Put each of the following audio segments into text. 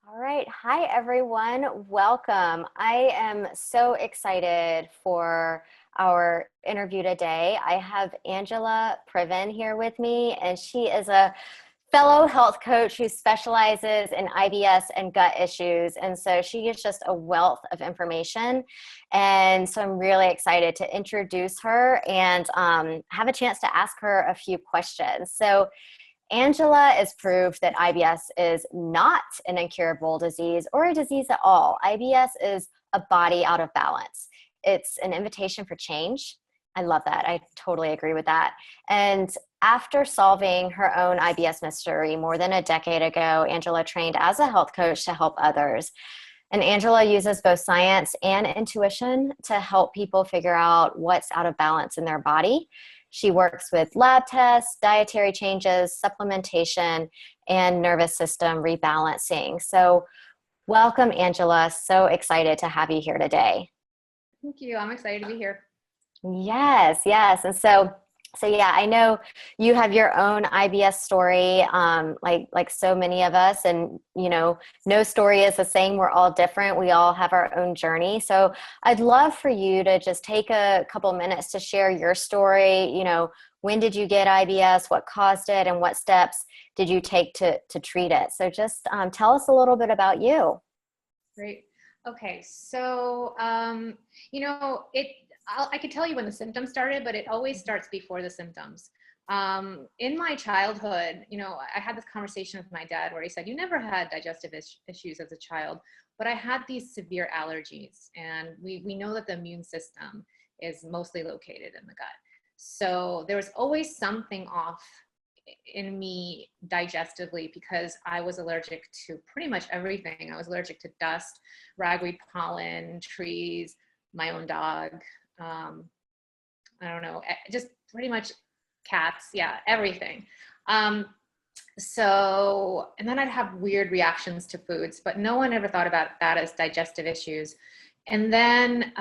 All right. Hi, everyone. Welcome. I am so excited for our interview today. I have Angela Privin here with me, and she is a fellow health coach who specializes in IBS and gut issues. And so she is just a wealth of information. And so I'm really excited to introduce her and have a chance to ask her a few questions. So Angela is proof that IBS is not an incurable disease or a disease at all. IBS is a body out of balance. It's an invitation for change. I love that. I totally agree with that. And after solving her own IBS mystery more than a decade ago, Angela trained as a health coach to help others. And Angela uses both science and intuition to help people figure out what's out of balance in their body. She works with lab tests, dietary changes, supplementation, and nervous system rebalancing. So welcome, Angela. So excited to have you here today. Thank you. I'm excited to be here. Yes, yes. And so yeah, I know you have your own IBS story, like so many of us, and no story is the same. We're all different. We all have our own journey. So I'd love for you to just take a couple minutes to share your story. When did you get IBS? What caused it? And what steps did you take to treat it? So just tell us a little bit about you. Great. Okay. So, I could tell you when the symptoms started, but it always starts before the symptoms. In my childhood, I had this conversation with my dad where he said, you never had digestive issues as a child, but I had these severe allergies. And we know that the immune system is mostly located in the gut. So there was always something off in me digestively because I was allergic to pretty much everything. I was allergic to dust, ragweed pollen, trees, my own dog. I don't know, just pretty much cats. Yeah, everything. And then I'd have weird reactions to foods, but no one ever thought about that as digestive issues. And then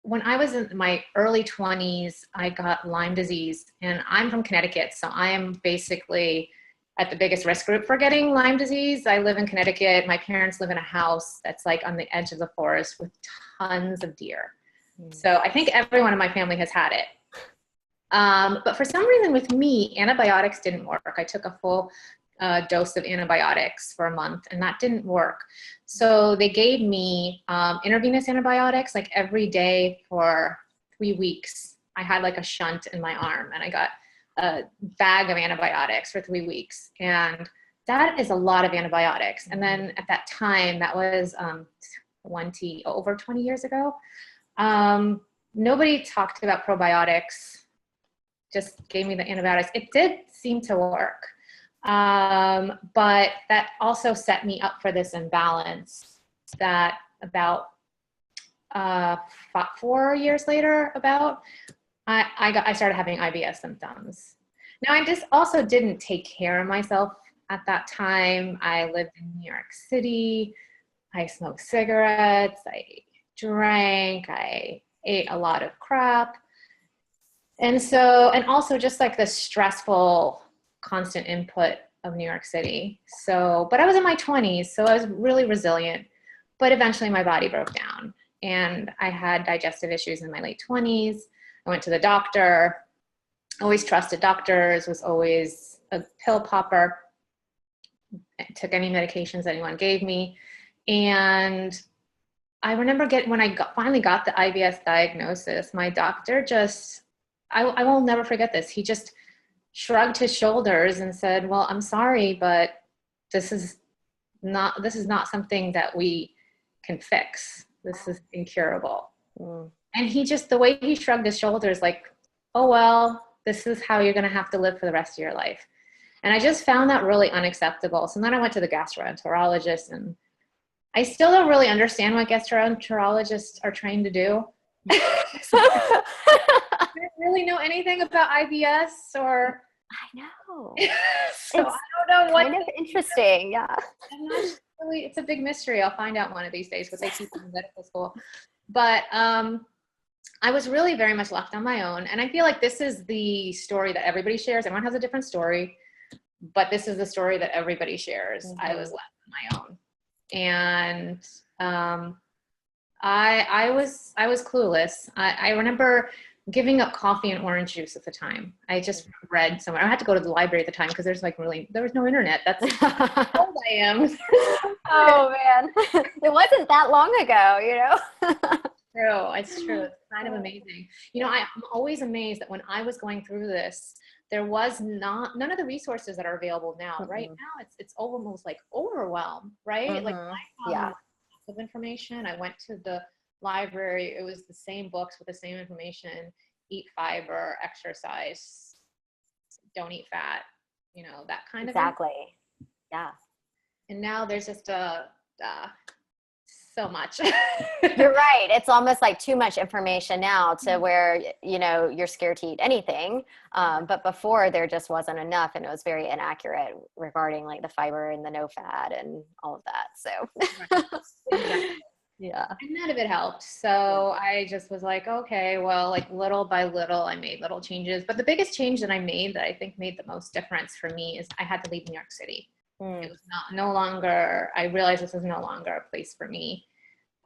when I was in my early 20s, I got Lyme disease, and I'm from Connecticut. So I am basically at the biggest risk group for getting Lyme disease. I live in Connecticut. My parents live in a house that's like on the edge of the forest with tons of deer. So I think everyone in my family has had it. But for some reason with me, antibiotics didn't work. I took a full dose of antibiotics for a month, and that didn't work. So they gave me intravenous antibiotics like every day for 3 weeks. I had like a shunt in my arm, and I got a bag of antibiotics for 3 weeks. And that is a lot of antibiotics. And then at that time, that was over 20 years ago, nobody talked about probiotics, just gave me the antibiotics. It did seem to work. But that also set me up for this imbalance that about 4 years later, I started having IBS symptoms. Now, I just also didn't take care of myself at that time. I lived in New York City. I smoked cigarettes. I drank. I ate a lot of crap. And also just like the stressful constant input of New York City. But I was in my 20s, so I was really resilient. But eventually my body broke down, and I had digestive issues in my late 20s. I went to the doctor, always trusted doctors, was always a pill popper, took any medications anyone gave me. And I remember when I finally got the IBS diagnosis, my doctor I will never forget this. He just shrugged his shoulders and said, well, I'm sorry, but this is not something that we can fix. This is incurable. And the way he shrugged his shoulders, like, oh, well, this is how you're going to have to live for the rest of your life. And I just found that really unacceptable. So then I went to the gastroenterologist, and I still don't really understand what gastroenterologists are trained to do. I don't really know anything about IBS or. I know. So I don't know what. Kind of interesting, yeah. I'm not really. It's a big mystery. I'll find out one of these days what they teach in medical school. But I was really very much left on my own, and I feel like this is the story that everybody shares. Everyone has a different story. but this is the story that everybody shares. Mm-hmm. I was left on my own. And I was clueless. I remember giving up coffee and orange juice at the time. I just read somewhere. I had to go to the library at the time because there was no internet. That's how old I am. Oh man, it wasn't that long ago, you know? It's true. It's kind of amazing. You know, I'm always amazed that when I was going through this, there was none of the resources that are available now. Mm-hmm. Right now, it's almost like overwhelm, right? Mm-hmm. Like I found lots of information. I went to the library. It was the same books with the same information: eat fiber, exercise, don't eat fat. You know, that kind of exactly. Yeah. And now there's just so much. You're right. It's almost like too much information now to where, you know, you're scared to eat anything. But before there just wasn't enough, and it was very inaccurate regarding like the fiber and the no fat and all of that. So yeah. And none of it helped. So I just was like, okay, well, like little by little, I made little changes. But the biggest change that I made that I think made the most difference for me is I had to leave New York City. It was no longer, I realized this was no longer a place for me.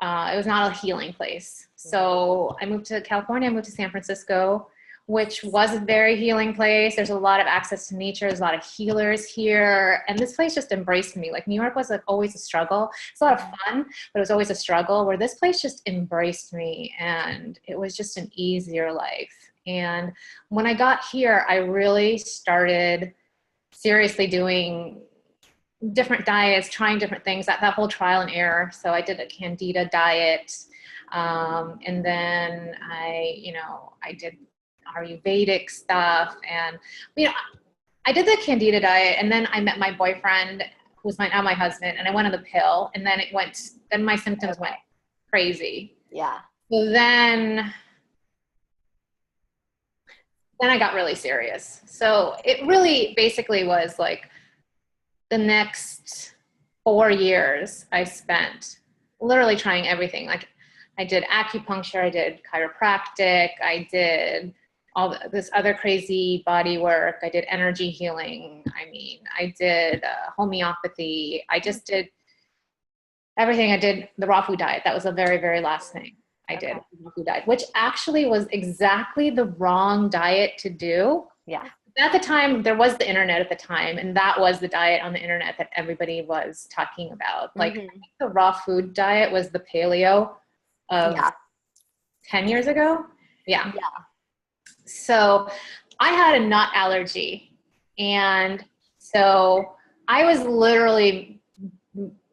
It was not a healing place. So I moved to California, I moved to San Francisco, which was a very healing place. There's a lot of access to nature. There's a lot of healers here. And this place just embraced me. Like New York was like always a struggle. It's a lot of fun, but it was always a struggle, where this place just embraced me. And it was just an easier life. And when I got here, I really started seriously doing different diets, trying different things, that whole trial and error. So I did a Candida diet. And then I did Ayurvedic stuff. And, you know, I did the Candida diet, and then I met my boyfriend, who was now my husband, and I went on the pill, and then then my symptoms went crazy. Yeah. So then I got really serious. So it really basically was like, the next 4 years I spent literally trying everything. Like I did acupuncture, I did chiropractic, I did all this other crazy body work. I did energy healing. I did homeopathy. I just did everything. I did the raw food diet. That was the very, very last thing I did, raw food diet, which actually was exactly the wrong diet to do. Yeah. At the time, there was the internet at the time, and that was the diet on the internet that everybody was talking about. Like I think the raw food diet was the paleo of 10 years ago. Yeah. So I had a nut allergy. And so I was literally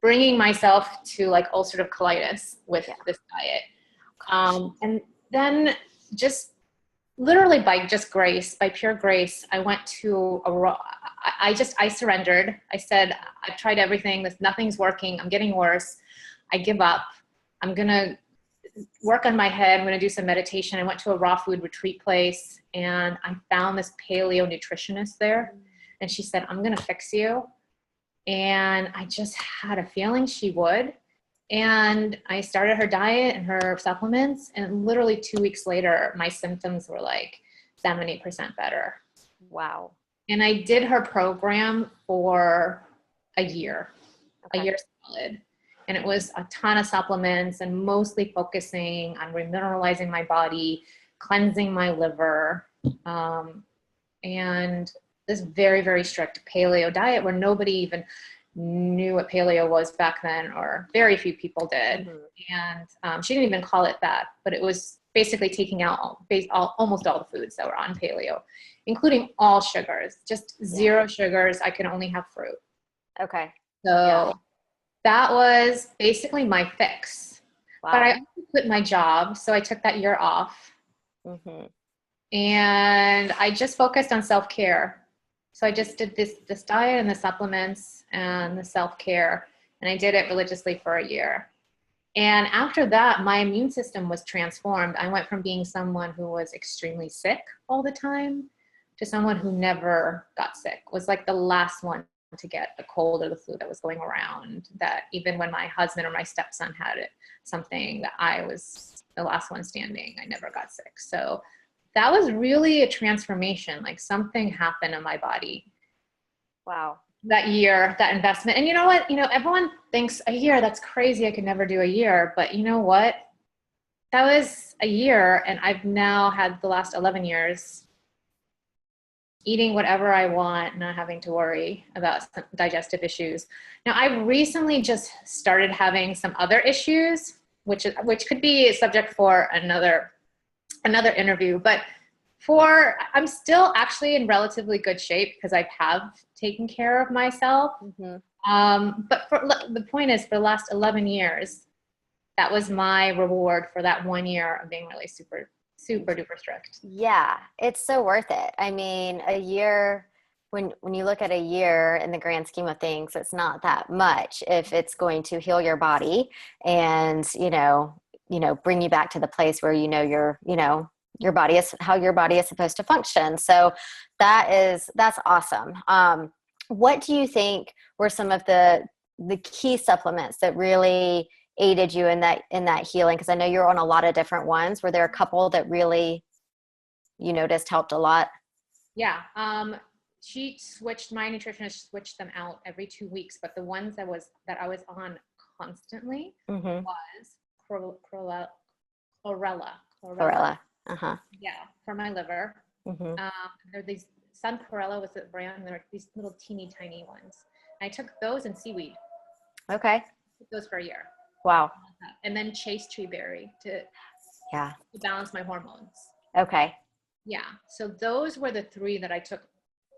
bringing myself to like ulcerative colitis with this diet. And then just literally by pure grace, I went to I surrendered. I said, I've tried everything. Nothing's working. I'm getting worse. I give up. I'm going to work on my head. I'm going to do some meditation. I went to a raw food retreat place, and I found this paleo nutritionist there. And she said, I'm going to fix you. And I just had a feeling she would. And I started her diet and her supplements, and literally 2 weeks later, my symptoms were like 70% better. Wow. And I did her program for a year solid. And it was a ton of supplements and mostly focusing on remineralizing my body, cleansing my liver, and this very, very strict paleo diet where nobody even knew what paleo was back then, or very few people did. And she didn't even call it that, but it was basically taking out almost all the foods that were on paleo, including all sugars, just zero sugars. I could only have fruit. Okay. So that was basically my fix. Wow. But I also quit my job, so I took that year off. And I just focused on self-care. So I just did this diet and the supplements and the self-care, and I did it religiously for a year. And after that, my immune system was transformed. I went from being someone who was extremely sick all the time to someone who never got sick, was like the last one to get the cold or the flu that was going around, that even when my husband or my stepson had it, something, that I was the last one standing. I never got sick. So that was really a transformation. Like something happened in my body. Wow. that year, that investment. And you know what? Everyone thinks a year, that's crazy. I could never do a year. But you know what? That was a year, and I've now had the last 11 years eating whatever I want, not having to worry about some digestive issues. Now, I recently just started having some other issues, which could be a subject for another interview. But I'm still actually in relatively good shape because I have taken care of myself. But the point is, for the last 11 years, that was my reward for that 1 year of being really super, super duper strict. Yeah, it's so worth it. I mean, a year, when you look at a year in the grand scheme of things, it's not that much if it's going to heal your body and, bring you back to the place where your body is how your body is supposed to function. So that's awesome. What do you think were some of the key supplements that really aided you in that healing? Because I know you're on a lot of different ones. Were there a couple that really you noticed helped a lot? Yeah. My nutritionist switched them out every 2 weeks, but the ones that I was on constantly was chlorella. Chlorella. Uh-huh. Yeah, for my liver. There are these Sun Chlorella was the brand. There are these little teeny tiny ones. I took those and seaweed. Okay. Took those for a year. Wow. And then chase tree berry to balance my hormones. Okay. Yeah. So those were the three that I took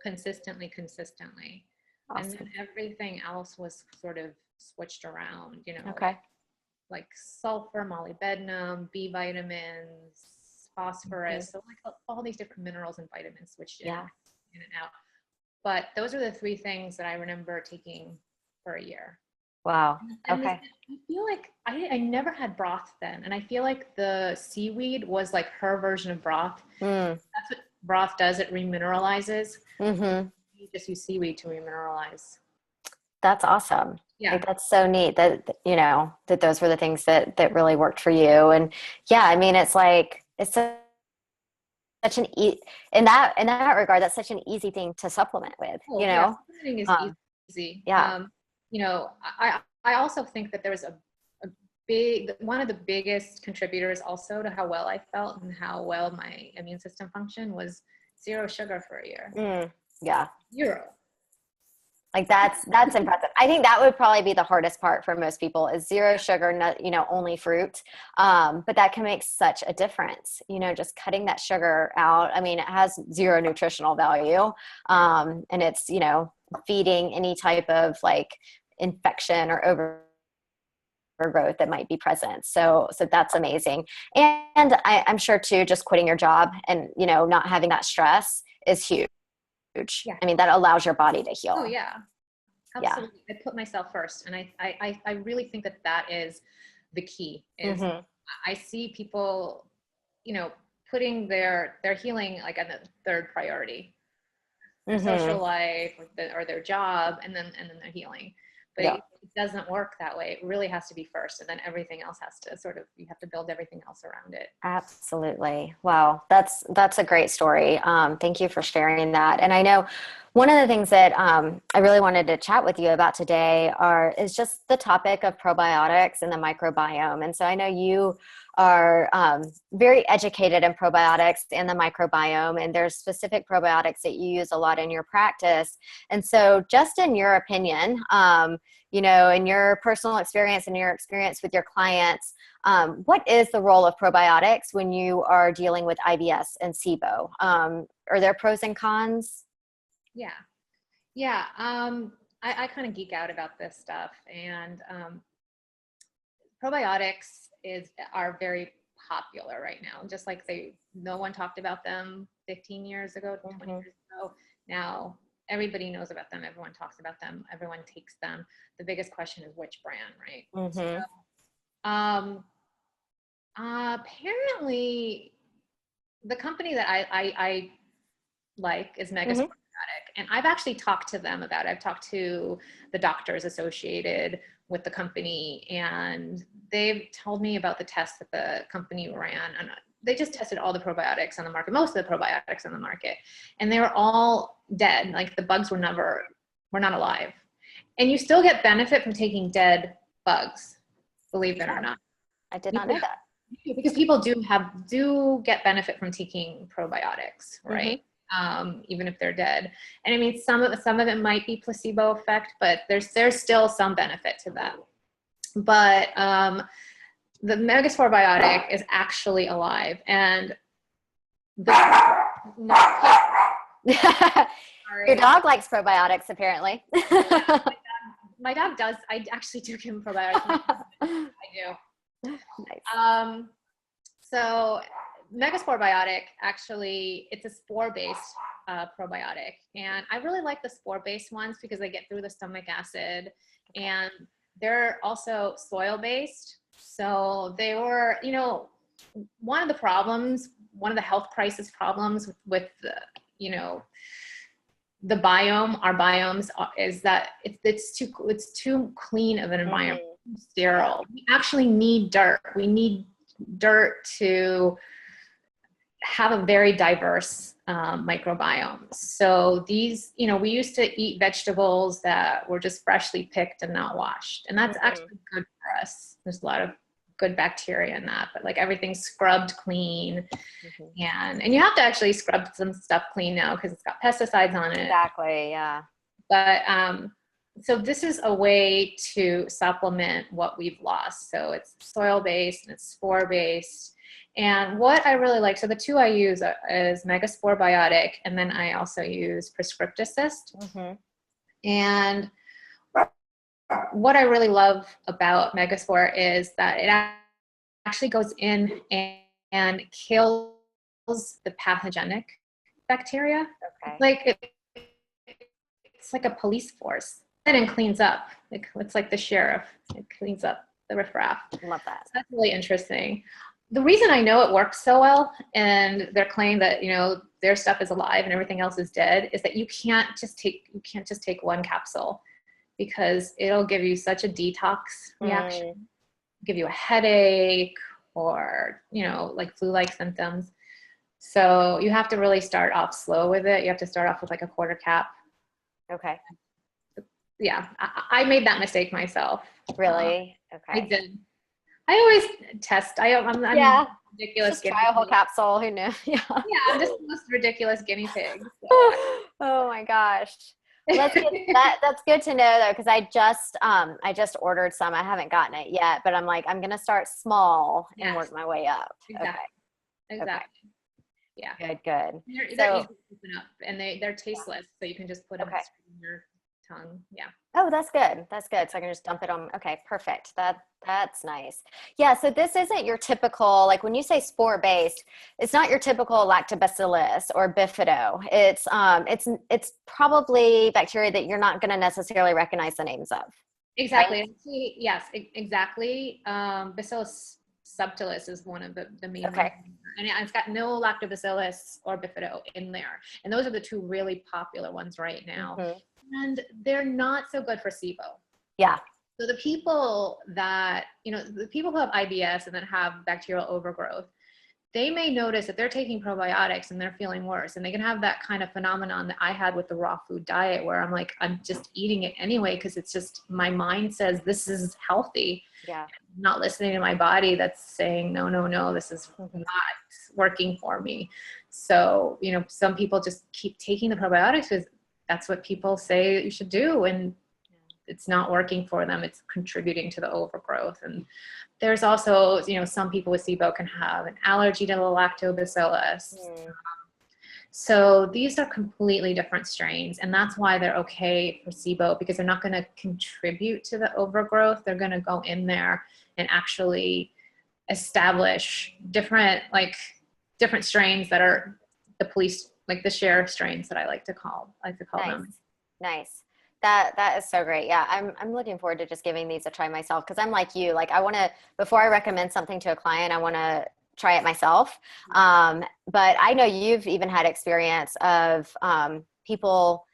consistently. Awesome. And then everything else was sort of switched around, Okay. like sulfur, molybdenum, B vitamins, phosphorus. So like all these different minerals and vitamins switched in and out. But those are the three things that I remember taking for a year. Wow. And Okay. I feel like I never had broth then. And I feel like the seaweed was like her version of broth. That's what broth does. It remineralizes. You just use seaweed to remineralize. That's awesome. Yeah. Like, that's so neat that, that those were the things that really worked for you. And yeah, I mean, it's like, it's such in that regard, that's such an easy thing to supplement with, Yeah, supplementing is easy. Yeah. I also think that there was one of the biggest contributors also to how well I felt and how well my immune system functioned was 0 sugar for a year. Yeah. 0. Like that's impressive. I think that would probably be the hardest part for most people is 0 sugar, only fruit. But that can make such a difference, just cutting that sugar out. I mean, it has 0 nutritional value. And it's, feeding any type of like infection or overgrowth that might be present. So that's amazing. And I'm sure too, just quitting your job and, not having that stress is huge. Yeah. I mean, that allows your body to heal. Oh yeah, absolutely. I put myself first. And I really think that is the key is I see people, putting their healing like on the third priority, their social life or their job, and then their healing. But it doesn't work that way. It really has to be first, and then everything else has to you have to build everything else around it. Absolutely. Wow. That's a great story. Thank you for sharing that. And I know one of the things that I really wanted to chat with you about today is just the topic of probiotics and the microbiome. And so I know you are very educated in probiotics and the microbiome, and there's specific probiotics that you use a lot in your practice. And so just in your opinion, in your personal experience and your experience with your clients, what is the role of probiotics when you are dealing with IBS and SIBO? Are there pros and cons? Yeah. Yeah. I kind of geek out about this stuff, and probiotics are very popular right now. Just like no one talked about them 15 years ago, 20 years ago. Now everybody knows about them. Everyone talks about them. Everyone takes them. The biggest question is which brand, right? So, apparently the company that I like is Megas Probiotic, and I've actually talked to them about it. I've talked to the doctors associated with the company, and they've told me about the tests that the company ran, and they just tested all the probiotics on the market, most of the probiotics on the market, and they were all dead. Like the bugs were never We're not alive. And you still get benefit from taking dead bugs, believe it or not. I did not know that. Because people do get benefit from taking probiotics, right? Even if they're dead. And I mean, some of it might be placebo effect, but there's still some benefit to that. But the Megaspore biotic is actually alive, and your dog likes probiotics, apparently. My dog does. I actually do give him probiotics. I do. Nice. So Megaspore biotic, actually, it's a spore-based probiotic. And I really like the spore-based ones because they get through the stomach acid, and they're also soil-based. So they were, one of the health crisis problems with the biome, our biomes, is that it's too clean of an environment, sterile. We actually need dirt. We need dirt to have a very diverse microbiome. So these, we used to eat vegetables that were just freshly picked and not washed. And that's actually good for us. There's a lot of good bacteria in that, but like everything's scrubbed clean. And you have to actually scrub some stuff clean now because it's got pesticides on it. Exactly, yeah. But so this is a way to supplement what we've lost. So it's soil-based and it's spore-based. And what I really like, so the two I use is Megaspore Biotic, and then I also use Prescriptive Assist. And what I really love about Megaspore is that it actually goes in and kills the pathogenic bacteria. It's like a police force, and cleans up. It's like the sheriff. It cleans up the riffraff. Love that. So that's really interesting. The reason I know it works so well, and their claim that their stuff is alive and everything else is dead, is that you can't just take one capsule, because it'll give you such a detox reaction, give you a headache, or like flu-like symptoms. So you have to really start off slow with it. You have to start off with like a quarter cap. Okay. Yeah, I made that mistake myself. Really? Okay. I did. I always test. I'm ridiculous. Just try a whole capsule. Who knew? Yeah, I'm just the most ridiculous guinea pig. So. Oh my gosh. Well, that's good to know though, because I just ordered some. I haven't gotten it yet, but I'm like, I'm gonna start small and work my way up. Exactly. Okay. Yeah. Good. They're easy to open up, and they're tasteless, so you can just put them in your tongue. Yeah. Oh, that's good. That's good. So I can just dump it on. Okay, perfect. That's nice. Yeah. So this isn't your typical, like when you say spore based, it's not your typical lactobacillus or bifido. It's probably bacteria that you're not going to necessarily recognize the names of. Exactly. Right? Yes, exactly. Bacillus subtilis is one of the main ones. And it's got no lactobacillus or bifido in there. And those are the two really popular ones right now. And they're not so good for SIBO. Yeah. So the people that, the people who have IBS and then have bacterial overgrowth, they may notice that they're taking probiotics and they're feeling worse. And they can have that kind of phenomenon that I had with the raw food diet, where I'm like, I'm just eating it anyway because it's just, my mind says this is healthy. Yeah. I'm not listening to my body that's saying, no, this is not working for me. So, some people just keep taking the probiotics because that's what people say you should do, and it's not working for them. It's contributing to the overgrowth. And there's also, some people with SIBO can have an allergy to the lactobacillus. So these are completely different strains, and that's why they're okay for SIBO, because they're not going to contribute to the overgrowth. They're going to go in there and actually establish different strains that are the police, like the sheriff strains that I like to call them. Nice. That is so great. Yeah. I'm looking forward to just giving these a try myself. Cause I'm like you, like I want to, before I recommend something to a client, I want to try it myself. But I know you've even had experience of people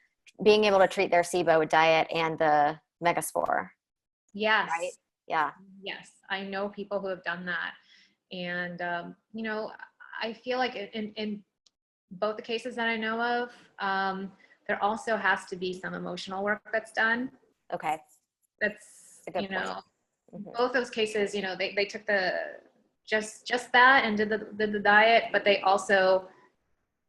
being able to treat their SIBO with diet and the Megaspore. Yes. Right? Yeah. Yes. I know people who have done that. And, I feel like in both the cases that I know of, there also has to be some emotional work that's done. Okay. That's, That's a good point. both those cases, they took just that and did the diet, but they also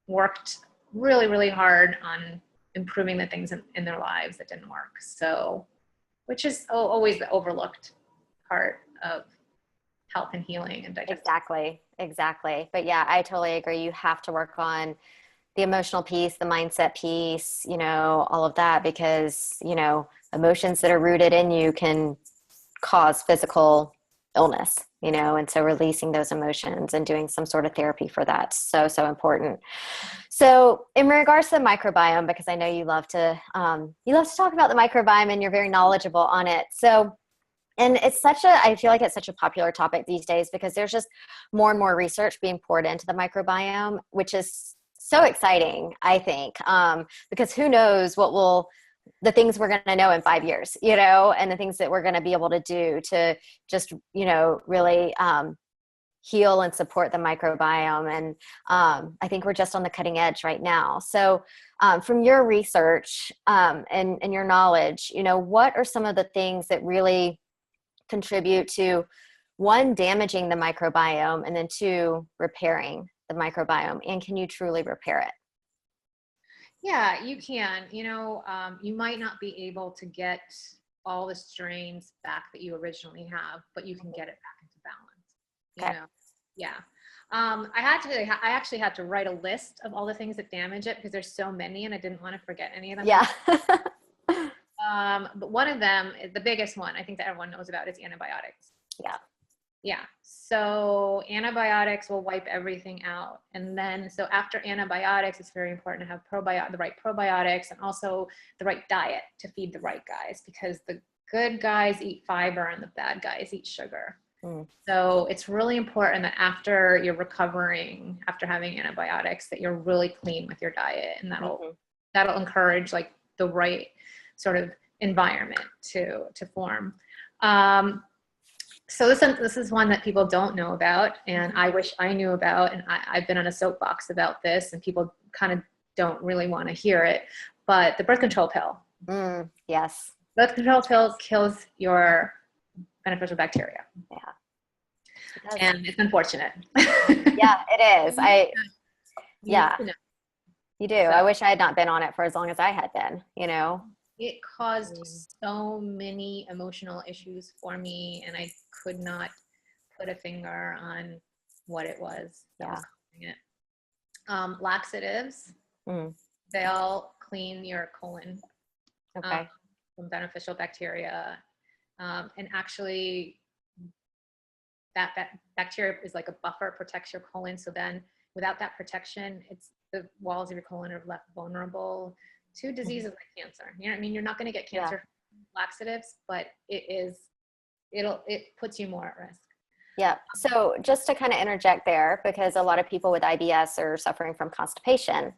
worked really, really hard on improving the things in their lives that didn't work. So, which is always the overlooked part of health and healing and digestion. Exactly. But yeah, I totally agree. You have to work on the emotional piece, the mindset piece, all of that, because, emotions that are rooted in you can cause physical illness, and so releasing those emotions and doing some sort of therapy for that. So important. So in regards to the microbiome, because I know you love to talk about the microbiome and you're very knowledgeable on it. So, and I feel like it's such a popular topic these days because there's just more and more research being poured into the microbiome, which is so exciting, I think, because who knows the things we're going to know in 5 years, and the things that we're going to be able to do to just, really heal and support the microbiome. And I think we're just on the cutting edge right now. So from your research and your knowledge, what are some of the things that really contribute to, one, damaging the microbiome, and then two, repairing the microbiome? And can you truly repair it? Yeah, you can. You might not be able to get all the strains back that you originally have, but you can get it back into balance. Okay. Yeah. I actually had to write a list of all the things that damage it because there's so many and I didn't want to forget any of them. Yeah. But one of them, the biggest one I think that everyone knows about, is antibiotics. Yeah. Yeah. So antibiotics will wipe everything out. And then, so after antibiotics, it's very important to have the right probiotics and also the right diet to feed the right guys, because the good guys eat fiber and the bad guys eat sugar. So it's really important that after you're recovering, after having antibiotics, that you're really clean with your diet, and that'll encourage like the right sort of environment to form. So this is one that people don't know about, and I wish I knew about, and I've been on a soapbox about this, and people kind of don't really want to hear it, but the birth control pill. Yes. Birth control pill kills your beneficial bacteria. Yeah. And it's unfortunate. Yeah, it is. You do. So, I wish I had not been on it for as long as I had been, It caused so many emotional issues for me, and I could not put a finger on what it was that was causing it. Laxatives, they'll clean your colon from beneficial bacteria. And actually, that bacteria is like a buffer, protects your colon. So then without that protection, the walls of your colon are left vulnerable to diseases like cancer. You're not going to get cancer from laxatives, but it puts you more at risk. Yeah. So just to kind of interject there, because a lot of people with IBS are suffering from constipation,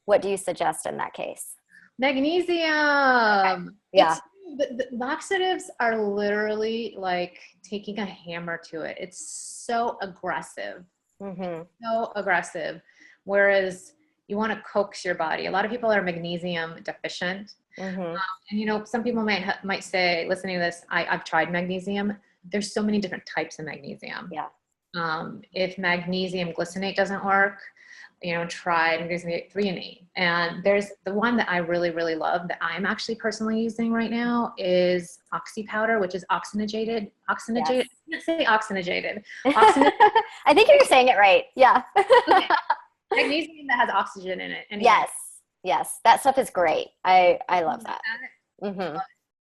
what do you suggest in that case? Magnesium. Okay. Yeah. The laxatives are literally like taking a hammer to it. It's so aggressive. So aggressive. Whereas you want to coax your body. A lot of people are magnesium deficient. And some people might say, listening to this, I've tried magnesium. There's so many different types of magnesium. Yeah. If magnesium glycinate doesn't work, try magnesium threonate. And there's the one that I really, really love that I'm actually personally using right now is oxy powder, which is oxygenated. Yes. I can't say oxygenated. I think you're saying it right. Yeah. Okay. Magnesium that has oxygen in it. Anyway. Yes. That stuff is great. I love that.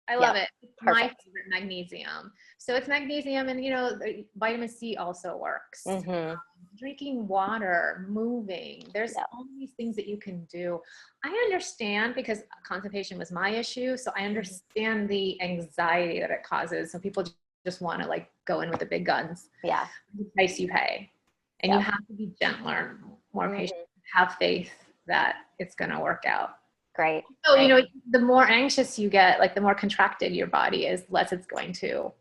I love it. It's my favorite magnesium. So it's magnesium, and vitamin C also works. Drinking water, moving. There's all these things that you can do. I understand, because constipation was my issue, so I understand the anxiety that it causes. So people just want to like go in with the big guns. Yeah. The price you pay. And you have to be gentler, more patient, have faith that it's going to work out. Great. So, the more anxious you get, like the more contracted your body is, less it's going to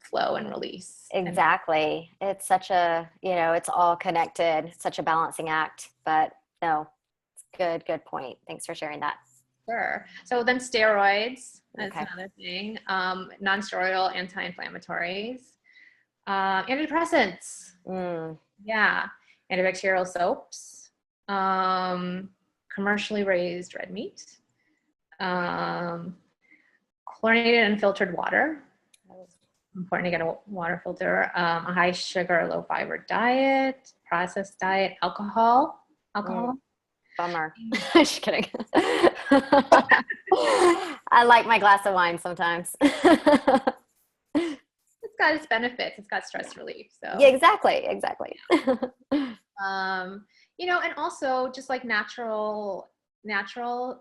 flow and release. Exactly. It's such a, it's all connected. It's such a balancing act, but no, it's Good point. Thanks for sharing that. Sure. So then steroids, that's Okay. another thing. Non-steroidal anti-inflammatories, antidepressants. Mm, Yeah. Antibacterial soaps, commercially raised red meat, um, chlorinated and filtered water. Important to get a water filter. A high sugar, low fiber diet, processed diet, alcohol. mm, Alcohol. bummer. Just kidding. I like my glass of wine sometimes. It's got its benefits. It's got stress relief. Yeah, So, exactly. um, and also just like natural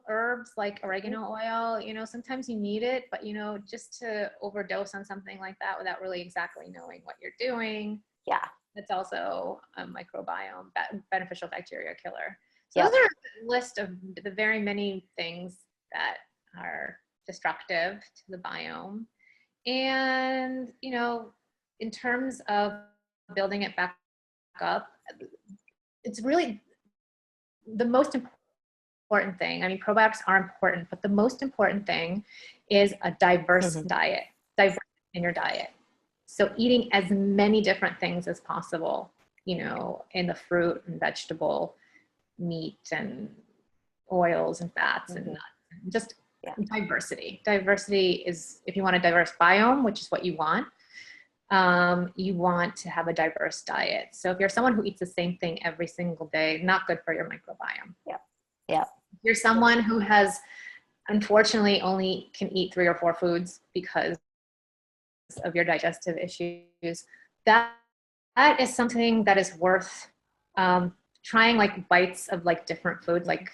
herbs like oregano oil, sometimes you need it, but just to overdose on something like that without really exactly knowing what you're doing, Yeah. that's also a microbiome beneficial bacteria killer. So those Yep. are a list of the very many things that are destructive to the biome. And, in terms of building it back up, it's really the most important thing. I mean, probiotics are important, but the most important thing is a diverse Mhm. diet, diverse in your diet. So eating as many different things as possible, in the fruit and vegetable, meat and oils and fats and Mhm. nuts, and just Yeah. diversity. Diversity is, if you want a diverse biome, which is what you want to have a diverse diet. So if you're someone who eats the same thing every single day, not good for your microbiome. Yep. Yep. If you're someone who has unfortunately only can eat 3 or 4 foods because of your digestive issues, that is something that is worth trying, like bites of like different foods, like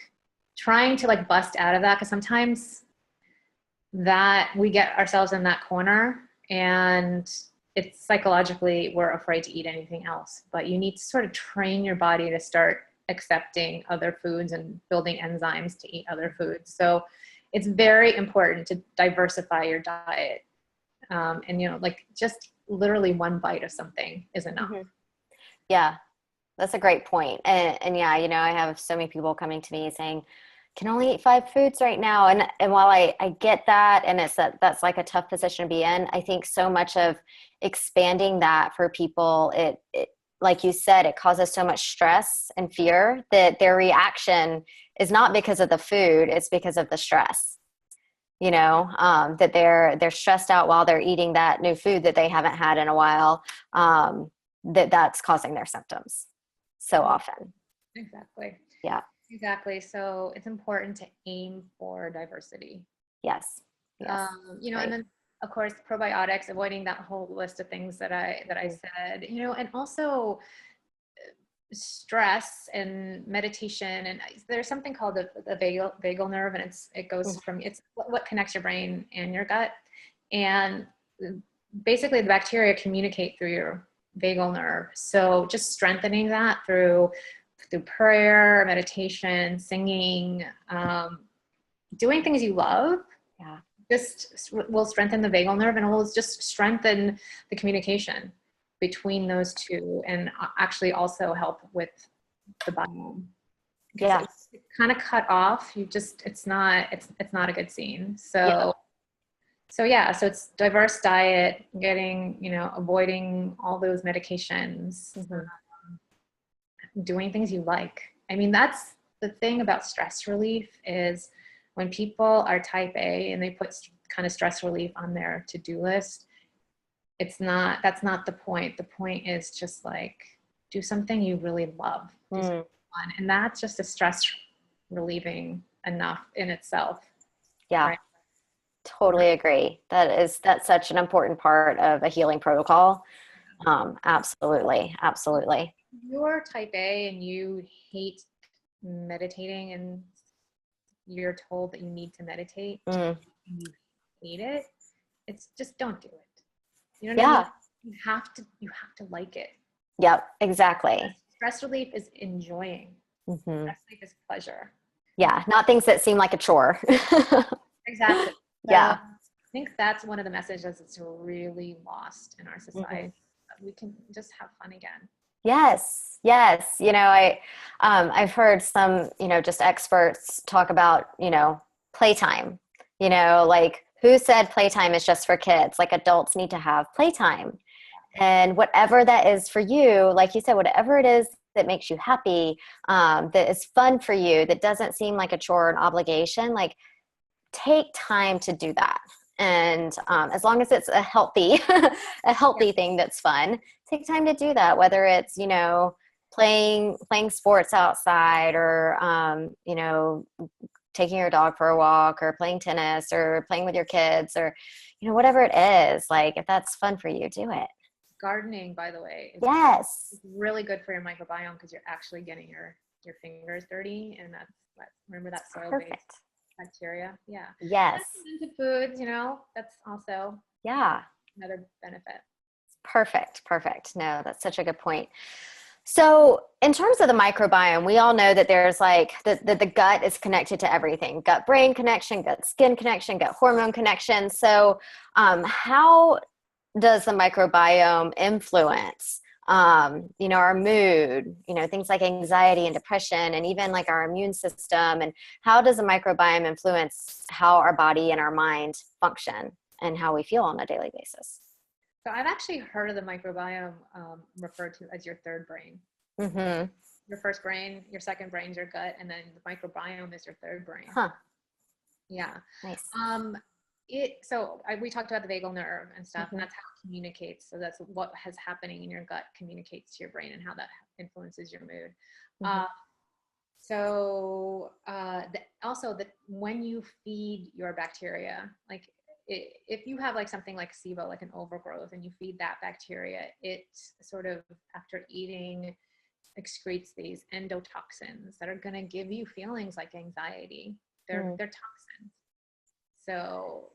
trying to like bust out of that, because sometimes that we get ourselves in that corner and it's psychologically we're afraid to eat anything else. But you need to sort of train your body to start accepting other foods and building enzymes to eat other foods. So it's very important to diversify your diet. And like just literally one bite of something is enough. Mhm. Yeah. That's a great point. And yeah, I have so many people coming to me saying, can only eat 5 foods right now. And while I get that, and that's like a tough position to be in, I think so much of expanding that for people, it like you said, it causes so much stress and fear that their reaction is not because of the food, it's because of the stress. That they're stressed out while they're eating that new food that they haven't had in a while, that's causing their symptoms so often. Exactly. Yeah. Exactly. So it's important to aim for diversity. Yes. Yes. And Great. then of course probiotics, avoiding that whole list of things that I said, and also stress and meditation. And there's something called the vagal nerve, and it goes Mhm. from, it's what connects your brain and your gut. And basically the bacteria communicate through your vagal nerve. So just strengthening that through prayer, meditation, singing, doing things you love, Yeah. just will strengthen the vagal nerve, and it will just strengthen the communication between those two, and actually also help with the biome, because Yeah. it's kind of cut off. It's not a good scene. Yeah. So yeah, so it's diverse diet, getting, avoiding all those medications, Mhm. doing things you like. I mean, that's the thing about stress relief, is when people are type A and they put kind of stress relief on their to-do list, that's not the point. The point is just like, do something you really love, do something Mm. fun. And that's just a stress relieving enough in itself, Yeah. right? Totally agree. That's such an important part of a healing protocol. Absolutely. Absolutely. You're type A and you hate meditating, and you're told that you need to meditate, Mm. and you hate it, it's just, don't do it. You know what I mean? Yeah. You have to like it. Yep. Exactly. Stress relief is enjoying. Hmm. Stress relief is pleasure. Yeah. Not things that seem like a chore. Exactly. So I Yeah. think that's one of the messages that's really lost in our Hmm. society. We can just have fun again. Yes, yes. I've heard some, just experts talk about, playtime. Like who said playtime is just for kids? Like adults need to have playtime. And whatever that is for you, like you said, whatever it is that makes you happy, that is fun for you, that doesn't seem like a chore or an obligation, like take time to do that. And as long as it's a healthy, a Yeah. healthy thing that's fun, take time to do that. Whether it's playing sports outside, or taking your dog for a walk, or playing tennis, or playing with your kids, or whatever it is. Like if that's fun for you, do it. Gardening, by the way, Yes. is really good for your microbiome because you're actually getting your fingers dirty, and that's remember that soil-based Perfect. bacteria. Yeah. Yes. That's into foods, that's also Yeah. another benefit. Perfect. Perfect. No, that's such a good point. So, in terms of the microbiome, we all know that there's like the gut is connected to everything: gut brain connection, gut skin connection, gut hormone connection. So, how does the microbiome influence, our mood, things like anxiety and depression, and even like our immune system? And how does the microbiome influence how our body and our mind function and how we feel on a daily basis? So I've actually heard of the microbiome referred to as your third brain. Mm-hmm. Your first brain, your second brain is your gut, and then the microbiome is your third brain. Huh. Yeah. Nice. We talked about the vagal nerve and stuff, and Mm-hmm. that's how it communicates. So that's what has happening in your gut communicates to your brain and how that influences your mood. Mm-hmm. Uh, also that when you feed your bacteria, like if you have like something like SIBO, like an overgrowth, and you feed that bacteria, it sort of after eating excretes these endotoxins that are going to give you feelings like anxiety. They're toxins. So,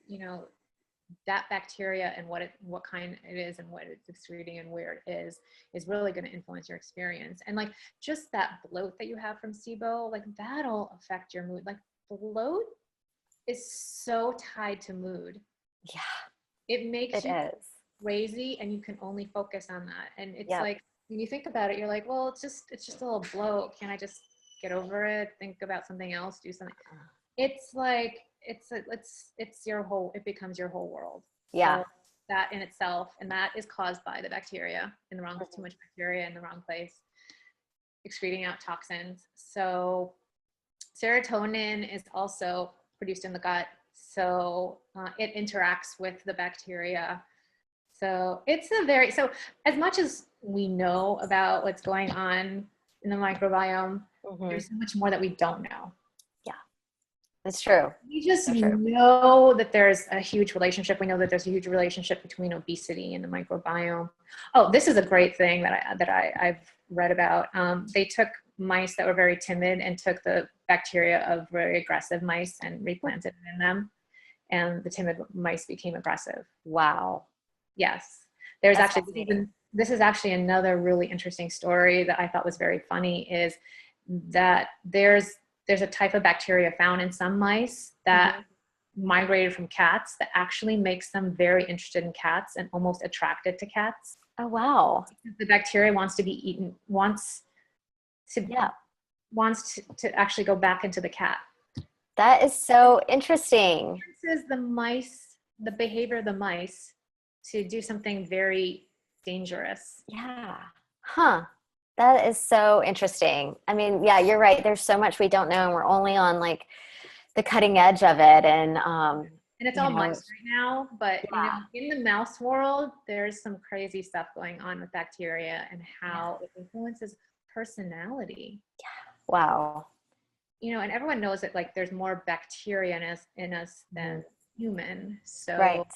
that bacteria and what kind it is and what it's excreting and where it is really going to influence your experience. And like just that bloat that you have from SIBO, like that'll affect your mood. Like bloat is so tied to mood. Yeah, It makes it you is. crazy and you can only focus on that. And it's Yep. like when you think about it, you're like, well, it's just a little bloat. Can I just get over it? Think about something else, do something. It's like it's your whole, it becomes your whole world. Yeah. So that in itself, and that is caused by the bacteria in the wrong, too much bacteria in the wrong place, excreting out toxins. So serotonin is also produced in the gut. So it interacts with the bacteria. So so as much as we know about what's going on in the microbiome, Mm-hmm. there's so much more that we don't know. Yeah, it's true. We just So true. know that there's a huge relationship. We know that there's a huge relationship between obesity and the microbiome. Oh, this is a great thing I've read about. They took mice that were very timid and took the bacteria of very aggressive mice and replanted it in them, and the timid mice became aggressive. Wow. Yes, there's That's actually fascinating. this is actually another really interesting story that I thought was very funny. Is that there's a type of bacteria found in some mice that migrated from cats that actually makes them very interested in cats and almost attracted to cats. Oh, wow. The bacteria wants to be eaten, to Yeah. to actually go back into the cat. That is so interesting. This is the behavior of the mice to do something very dangerous. Yeah. Huh. That is so interesting. I mean, yeah, you're right. There's so much we don't know, and we're only on like the cutting edge of it. And, And it's all mice it's- right now, but yeah. in the mouse world, there's some crazy stuff going on with bacteria and Yeah. how it influences personality. Wow. And everyone knows that like there's more bacteria in us than human. So, Right.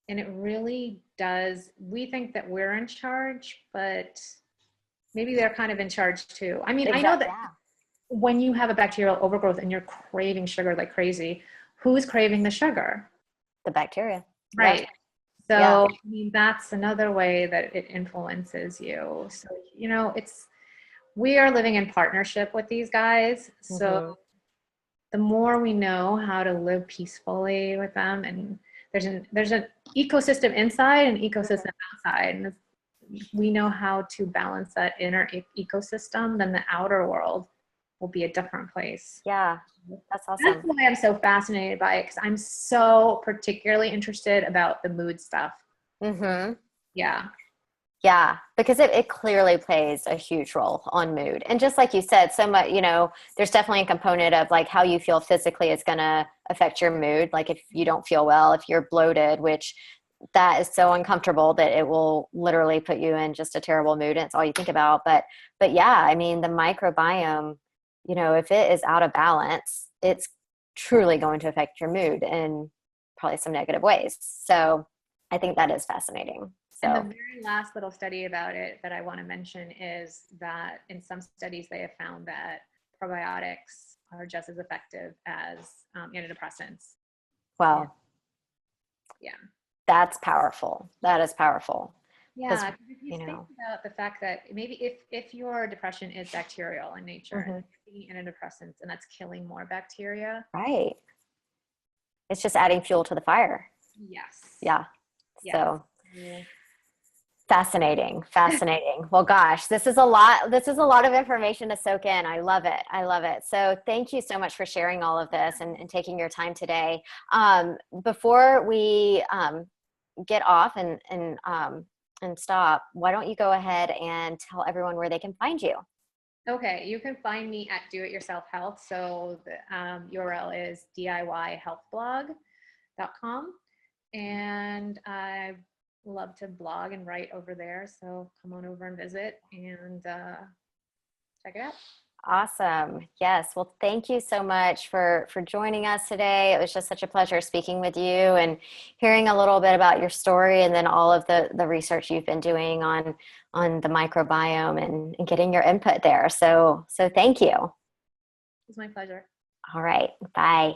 and it really does. We think that we're in charge, but maybe they're kind of in charge too. I mean, I know Exactly. that Yeah. when you have a bacterial overgrowth and you're craving sugar like crazy, who's craving the sugar? The bacteria. Yeah. Right. Yeah. So, I mean, that's another way that it influences you. So, we are living in partnership with these guys. So, Mm-hmm. the more we know how to live peacefully with them, and there's an ecosystem inside and ecosystem outside, and we know how to balance that inner ecosystem, then the outer world will be a different place. Yeah, that's That's awesome. why I'm so fascinated by it, because I'm so particularly interested about the mood stuff. Mm-hmm. Yeah. Yeah, because it clearly plays a huge role on mood. And just like you said, so much, there's definitely a component of like how you feel physically is going to affect your mood. Like if you don't feel well, if you're bloated, which that is so uncomfortable that it will literally put you in just a terrible mood and it's all you think about. But yeah, I mean, the microbiome, if it is out of balance, it's truly going to affect your mood in probably some negative ways. So I think that is fascinating. And the So, very last little study about it that I want to mention is that in some studies they have found that probiotics are just as effective as antidepressants. And well, yeah. that's powerful. That is powerful. Because, Yeah, 'cause if you you think know, about the fact that maybe if your depression is bacterial in nature and mhm, you're taking antidepressants and that's killing more bacteria. right. It's just adding fuel to the fire. Yes. Yeah. Yes. So fascinating. Fascinating. Well, gosh, this is a lot. This is a lot of information to soak in. I love it. I love it. So thank you so much for sharing all of this and taking your time today. Before we get off and stop, why don't you go ahead and tell everyone where they can find you? Okay, you can find me at Do It Yourself Health. So the URL is DIYhealthblog.com. And I love to blog and write over there. So come on over and visit and check it out. Awesome. Yes. Well, thank you so much for joining us today. It was just such a pleasure speaking with you and hearing a little bit about your story and then all of the research you've been doing on the microbiome and getting your input there. So thank you. It's my pleasure. All right. Bye.